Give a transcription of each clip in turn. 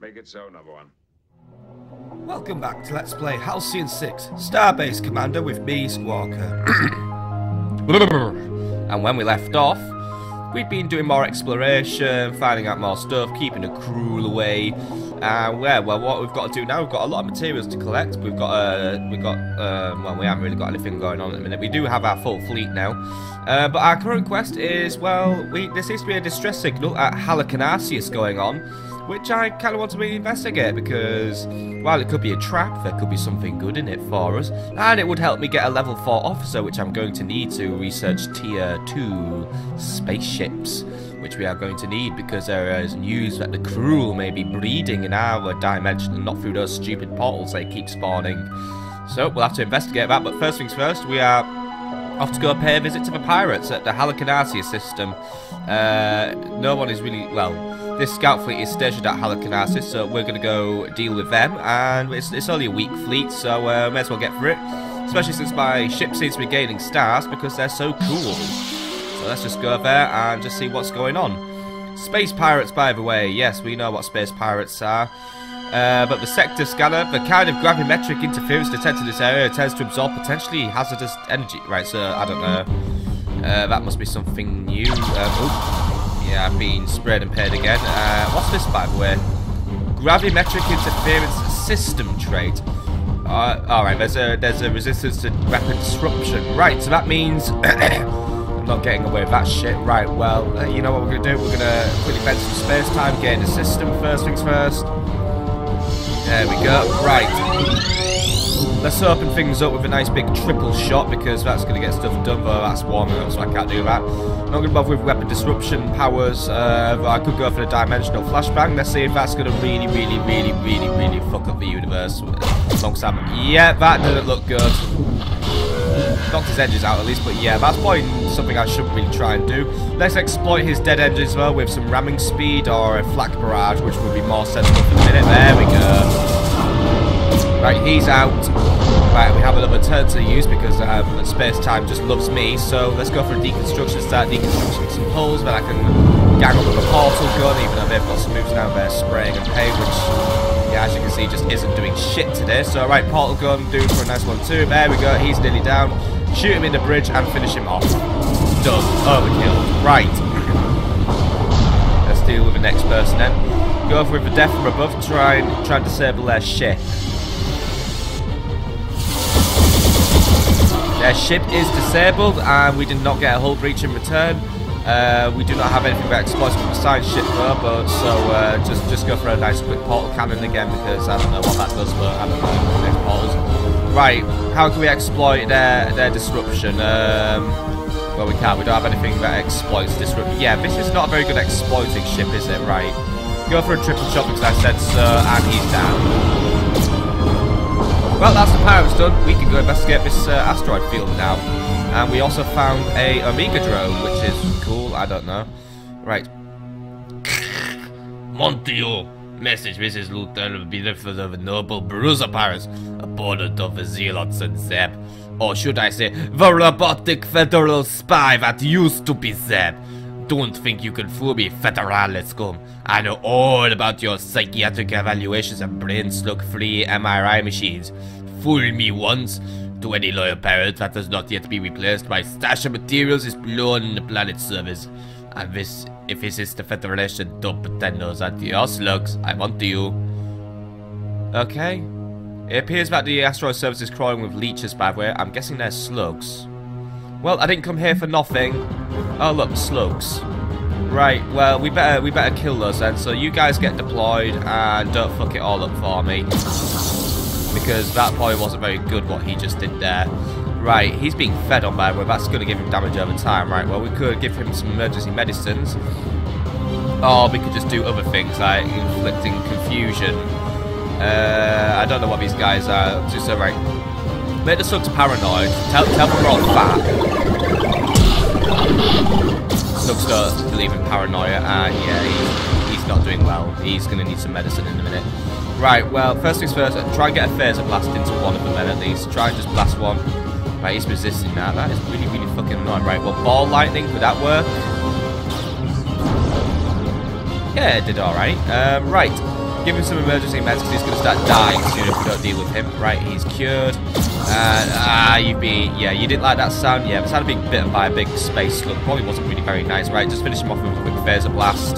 Make it so, number one. Welcome back to Let's Play Halcyon 6, Starbase Commander with me, Squawker. And when we left off, we'd been doing more exploration, finding out more stuff, keeping the Chruul away. Well, what we've got to do now, we've got a lot of materials to collect. Well, we haven't really got anything going on at the minute. We do have our full fleet now. But our current quest is, well, there seems to be a distress signal at Halicanarisuss going on, which I kind of want to really investigate because, while it could be a trap, there could be something good in it for us. And it would help me get a level 4 officer, which I'm going to need to research Tier 2 spaceships, which we are going to need because there is news that the Chruul may be breeding in our dimension and not through those stupid portals they keep spawning. So we'll have to investigate that, but first things first, we are off to go pay a visit to the pirates at the Halicanarisuss system. No one is really, well, this scout fleet is stationed at Halicanarisuss, so we're going to go deal with them, and it's only a weak fleet, so may as well get for it, especially since my ship seems to be gaining stars because they're so cool. So let's just go there and just see what's going on. Space pirates, by the way. Yes, we know what space pirates are. But the sector scanner, the kind of gravimetric interference detected in this area tends to absorb potentially hazardous energy. Right, so I don't know. That must be something new. Yeah, I've been sprayed and paid again. What's this, by the way? Gravimetric interference system trait. Alright, there's a resistance to weapon disruption. Right, so that means I'm not getting away with that shit. Right, well, you know what we're gonna do? We're gonna quickly fence some space time, gain the system. First things first. There we go. Right. Let's open things up with a nice big triple shot because that's going to get stuff done, though that's warming up, so I can't do that. I'm not going to bother with weapon disruption powers, but I could go for the dimensional flashbang. Let's see if that's going to really fuck up the universe. Yeah, that didn't look good. Knocked his engines out at least, but yeah, that's probably something I shouldn't really try and do. Let's exploit his dead engines though with some ramming speed or a flak barrage, which would be more sensible for the minute. There we go. Right, he's out. Right, we have another turn to use because space-time just loves me, so let's go for a deconstruction, start deconstructing some hulls, then I can gang up with a portal gun, even though they've got some moves now, they're spraying and pain, which, yeah, as you can see, just isn't doing shit today. So, right, portal gun, do for a nice one too. There we go, he's nearly down. Shoot him in the bridge and finish him off. Done. Overkill. Right. Let's deal with the next person then. Go for the death from above, try and disable their ship. Their ship is disabled and we did not get a hull breach in return. We do not have anything that exploits from the side ship though, but so just go for a nice quick portal cannon again because I don't know what that does, but I don't know the next portals. Right, how can we exploit their disruption? Well, we can't. We don't have anything that exploits disruption. Yeah, this is not a very good exploiting ship, is it? Right. Go for a triple shot because I said so, and he's down. Well, that's the pirates done. We can go investigate this asteroid field now. And we also found a Omega drone, which is cool. I don't know. Right. Montio. Message, this is Lieutenant Benefit of the Noble Bruiser Pirates, aboard of the Zealots and Zeb. Or should I say, the robotic federal spy that used to be Zeb. Don't think you can fool me, Federales scum. I know all about your psychiatric evaluations and brain slug-free MRI machines. Fool me once, to any loyal parent that has not yet been replaced by stash of materials is blown in the planet's service. And this, if this is the Federation, don't pretend those are your slugs. I want you. Okay. It appears that the asteroid service is crawling with leeches, by the way. I'm guessing they're slugs. Well, I didn't come here for nothing. Oh, look, slugs. Right, well, we better kill those then. So you guys get deployed and don't fuck it all up for me. Because that probably wasn't very good what he just did there. Right, he's being fed on, by the way. That's going to give him damage over time. Right, well, we could give him some emergency medicines. Or we could just do other things, like inflicting confusion. I don't know what these guys are up to, so right. Make the slugs paranoid. Tell them we're all fat. Slugs don't believe in paranoia, and yeah, he's not doing well. He's going to need some medicine in a minute. Right, well, first things first, try and get a phaser blast into one of them then, at least. Try and just blast one. Right, he's resisting now. That is really fucking annoying. Right, well, ball lightning, would that work? Yeah, it did alright. Right. Give him some emergency meds because he's going to start dying soon if we don't deal with him. Right, he's cured. And, you didn't like that sound? Yeah, but sound of being bitten by a big space slug probably wasn't really very nice. Right, just finish him off with a quick phaser blast.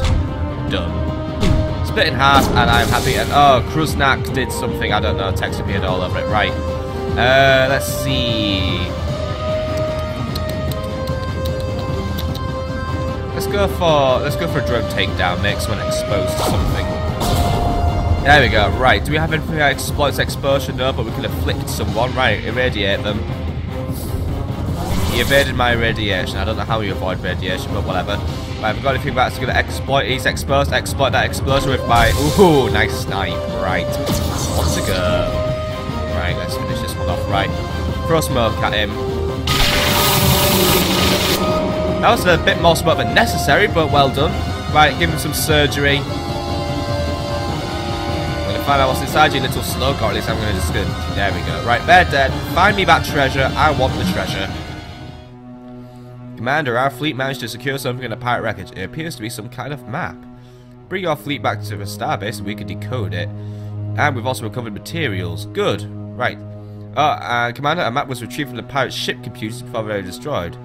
Done. Split in half, and I'm happy. And, oh, Kruznak did something, I don't know, text appeared all over it. Right. Let's see. Let's go for a drone takedown, make someone exposed to something. There we go, right. Do we have anything that exploits exposure? No, but we can afflict someone. Right, irradiate them. He evaded my radiation. I don't know how you avoid radiation, but whatever. Right, we've got anything that's going to exploit. He's exposed. Exploit that explosion with my... Ooh, nice snipe. Right. On to go. Right, let's finish this one off. Right. Throw smoke at him. That was a bit more smoke than necessary, but well done. Right, give him some surgery. Find out what's inside you, little slug, or at least I'm going to just... There we go. Right, they're dead. Find me that treasure. I want the treasure. Commander, our fleet managed to secure something in a pirate wreckage. It appears to be some kind of map. Bring your fleet back to the Starbase and we can decode it. And we've also recovered materials. Good. Right. Commander, a map was retrieved from the pirate ship computers before they were destroyed.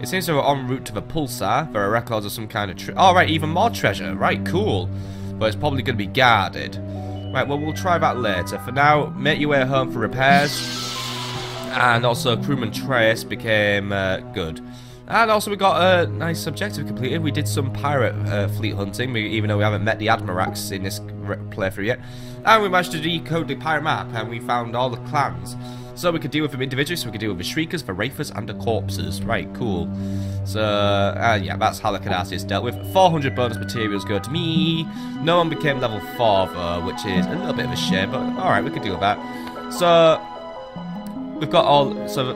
It seems they were en route to the pulsar. There are records of some kind of... Oh, right, even more treasure. Right, cool. But it's probably going to be guarded. Right, well, we'll try that later. For now, make your way home for repairs. And also, crewman Trace became good. And also, we got a nice objective completed. We did some pirate fleet hunting, even though we haven't met the Admirax in this playthrough yet. And we managed to decode the pirate map, and we found all the clans. So we could deal with them individually, so we could deal with the Shriekers, the Wraithers, and the Corpses. Right, cool. So, yeah, that's Halicanarisuss dealt with. 400 bonus materials go to me. No one became level 4, though, which is a little bit of a shame, but alright, we could deal with that. So, we've got all... So,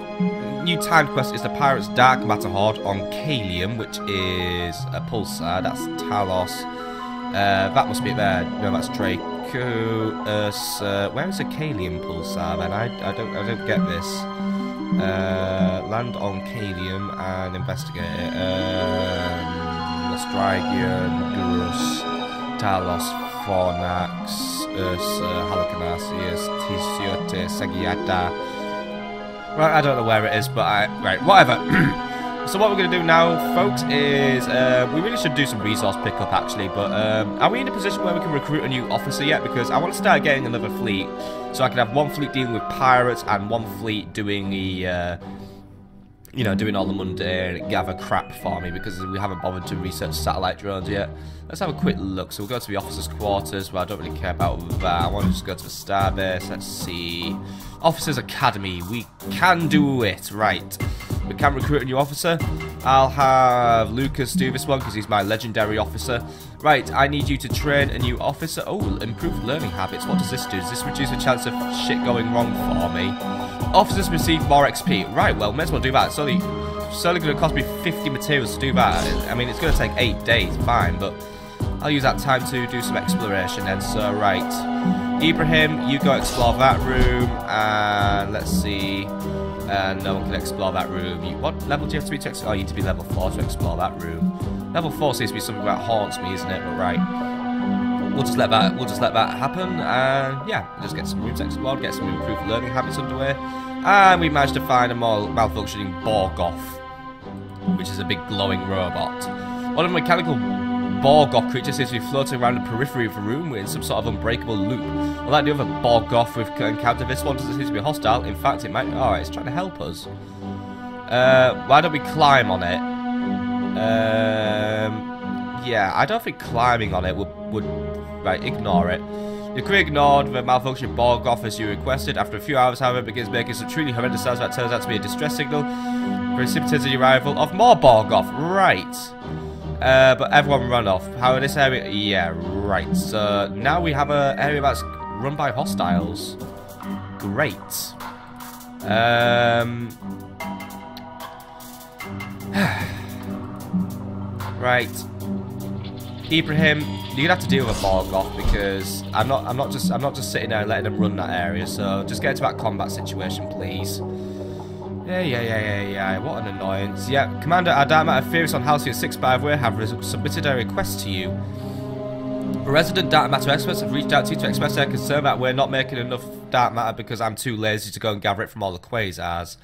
new timed quest is the Pirates' Dark Matter Horde on Kalium, which is a pulsar. That's Talos. That must be there. No, that's Draco. Where is a Kalium pulsar then? I don't get this. Land on Kalium and investigate it. Strigion, Gurus, Talos, Fornax, Halicanarisuss, Tisiote, Segiata. Right, I don't know where it is, but right, whatever. So what we're going to do now, folks, is we really should do some resource pickup, actually. But are we in a position where we can recruit a new officer yet? Because I want to start getting another fleet, so I can have one fleet dealing with pirates and one fleet doing the, you know, doing all the mundane gather crap for me. Because we haven't bothered to research satellite drones yet. Let's have a quick look. So we'll go to the officers' quarters, where I don't really care about that. I want to just go to the Starbase. Let's see. Officers Academy. We can do it. Right. We can recruit a new officer. I'll have Lucas do this one because he's my legendary officer. Right, I need you to train a new officer. Oh, improve learning habits. What does this do? Does this reduce the chance of shit going wrong for me? Officers receive more XP. Right, well, may as well do that. It's only going to cost me 50 materials to do that. I mean, it's going to take 8 days, fine, but I'll use that time to do some exploration then. So, right. Ibrahim, you go explore that room. And let's see. No one can explore that room. What level do you have to be to explore? Oh, you need to be level 4 to explore that room. Level 4 seems to be something that haunts me, isn't it? But right. We'll just let that happen. And yeah, just get some rooms explored, get some improved learning habits underway. And we managed to find a more malfunctioning Borgoth, which is a big glowing robot. One of the mechanical Borgoth creatures seems to be floating around the periphery of the room in some sort of unbreakable loop. Unlike the other Borgoth we've encountered, this one doesn't seem to be hostile. In fact, it might... Oh, it's trying to help us. Why don't we climb on it? Yeah, I don't think climbing on it would... Right, ignore it. The crew ignored the malfunctioning Borgoth as you requested. After a few hours, however, it begins making some truly horrendous sounds that turns out to be a distress signal. Precipitates the arrival of more Borgoth. Right. But everyone run off. How in this area? Yeah, right. So now we have an area that's run by hostiles. Great. Right. Ibrahim, you're gonna have to deal with Borgoth because I'm not just sitting there and letting them run that area. So just get into that combat situation, please. Yeah. What an annoyance. Yeah, Commander, our Dark Matter Furious on Halcyon 6, by the way, have submitted a request to you. Resident dark matter experts have reached out to you to express their concern that we're not making enough dark matter because I'm too lazy to go and gather it from all the quasars.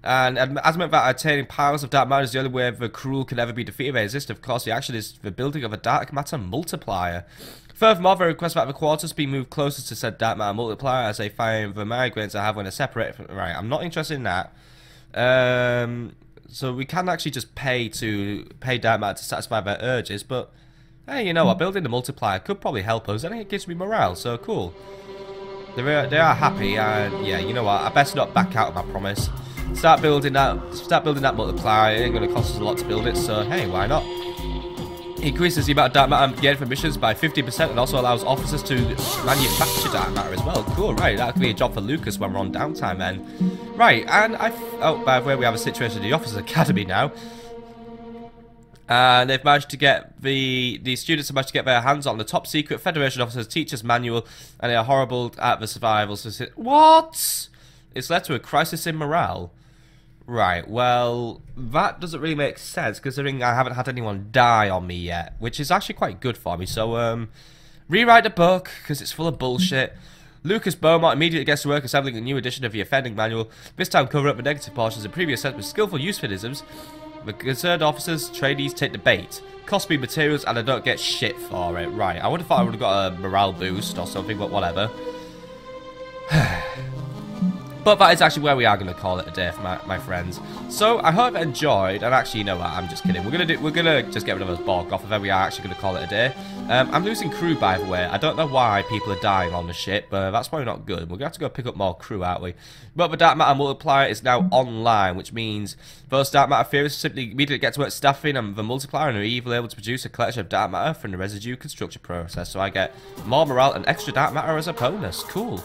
And adamant that attaining piles of dark matter is the only way the Chruul can ever be defeated. They exist, of course, the action is the building of a dark matter multiplier. Furthermore, they request that the quarters be moved closer to said dark matter multiplier as they find the migraines I have when they're separated from... Right, I'm not interested in that. So we can actually just pay dark matter to satisfy their urges, but... Hey, you know what, building the multiplier could probably help us, and it gives me morale, so cool. They are happy, and yeah, you know what, I best not back out of my promise. Start building that multiplier. It ain't going to cost us a lot to build it, so hey, why not? Increases the amount of dark matter gained from missions by 50% and also allows officers to manufacture dark matter as well. Cool, right, that could be a job for Lucas when we're on downtime then. Right, and oh, by the way, we have a situation in the Officers Academy now. And they've managed to get the students have managed to get their hands on the top secret Federation Officers Teachers Manual, and they are horrible at the survival. So what? It's led to a crisis in morale. Right, well, that doesn't really make sense considering I haven't had anyone die on me yet, which is actually quite good for me. So, rewrite the book because it's full of bullshit. Lucas Beaumont immediately gets to work assembling a new edition of the offending manual, this time covering up the negative portions of previous sets with skillful euphemisms. The concerned officers, trainees take the bait. Cost me materials and I don't get shit for it. Right, I would have thought I would have got a morale boost or something, but whatever. But that is actually where we are going to call it a day for my friends. So I hope you enjoyed, and actually, you know what, I'm just kidding. We're gonna just get rid of those Borg off, and then we are actually going to call it a day. I'm losing crew, by the way. I don't know why people are dying on the ship, but that's probably not good. We're going to have to go pick up more crew, aren't we? But the dark matter multiplier is now online, which means those dark matter theorists simply immediately get to work staffing and the multiplier and are even able to produce a collection of dark matter from the residue construction process. So I get more morale and extra dark matter as a bonus. Cool.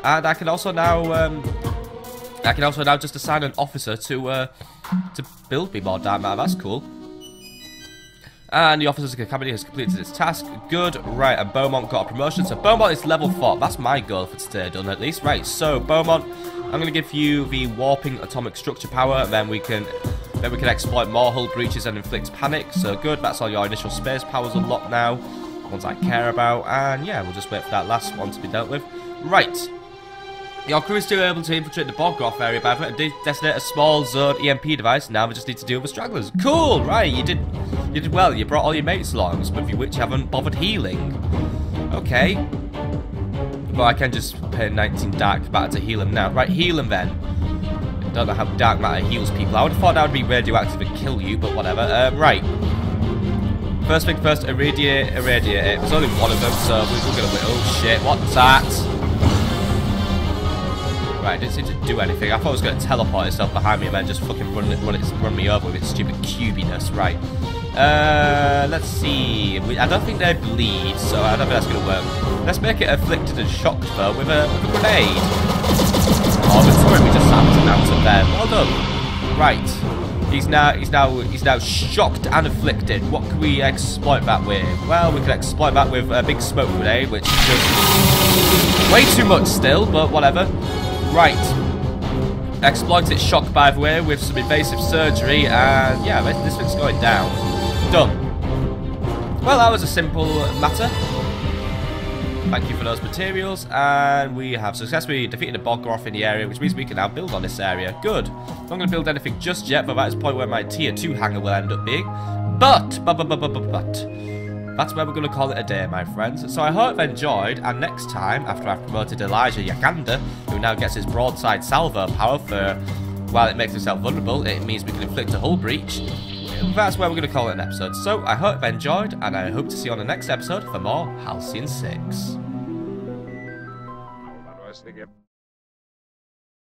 And I can also now just assign an officer to build me more dark matter. That's cool. And the Officers Academy has completed its task. Good. Right, and Beaumont got a promotion. So Beaumont is level 4. That's my goal for today done at least. Right, so Beaumont, I'm going to give you the warping atomic structure power, and then we can exploit more hull breaches and inflict panic. So good. That's all your initial space powers unlocked now. Ones I care about. And yeah, we'll just wait for that last one to be dealt with. Right. Your crew is still able to infiltrate the Borg area by detonate a small zone EMP device. Now we just need to deal with stragglers. Cool, right? You did well. You brought all your mates along, some of you which haven't bothered healing. Okay. Well, I can just pay 19 dark matter to heal them now. Right, heal them then. I don't know how dark matter heals people. I would have thought that would be radioactive and kill you, but whatever. Right. First thing first, irradiate. There's only one of them, so we're gonna win. Oh shit! What's that? Right, it didn't seem to do anything. I thought it was going to teleport itself behind me and then just fucking run me over with its stupid cubiness. Right. Let's see. I don't think they bleed, so I don't think that's going to work. Let's make it afflicted and shocked, though, with a grenade. Oh, the turret we just happened out of there. Well done. Right. He's now shocked and afflicted. What can we exploit that with? Well, we can exploit that with a big smoke grenade, which is just way too much still, but whatever. Right. Exploit its shock, by the way, with some invasive surgery, and yeah, this thing's going down. Done. Well, that was a simple matter. Thank you for those materials, and we have successfully defeated a Borg in the area, which means we can now build on this area. Good. I'm not going to build anything just yet, but that is the point where my tier 2 hangar will end up being. But that's where we're going to call it a day, my friends. So I hope you enjoyed, and next time, after I've promoted Elijah Yakanda, who now gets his broadside salvo power for, while it makes himself vulnerable, it means we can inflict a hull breach. That's where we're going to call it an episode. So I hope you enjoyed, and I hope to see you on the next episode for more Halcyon 6.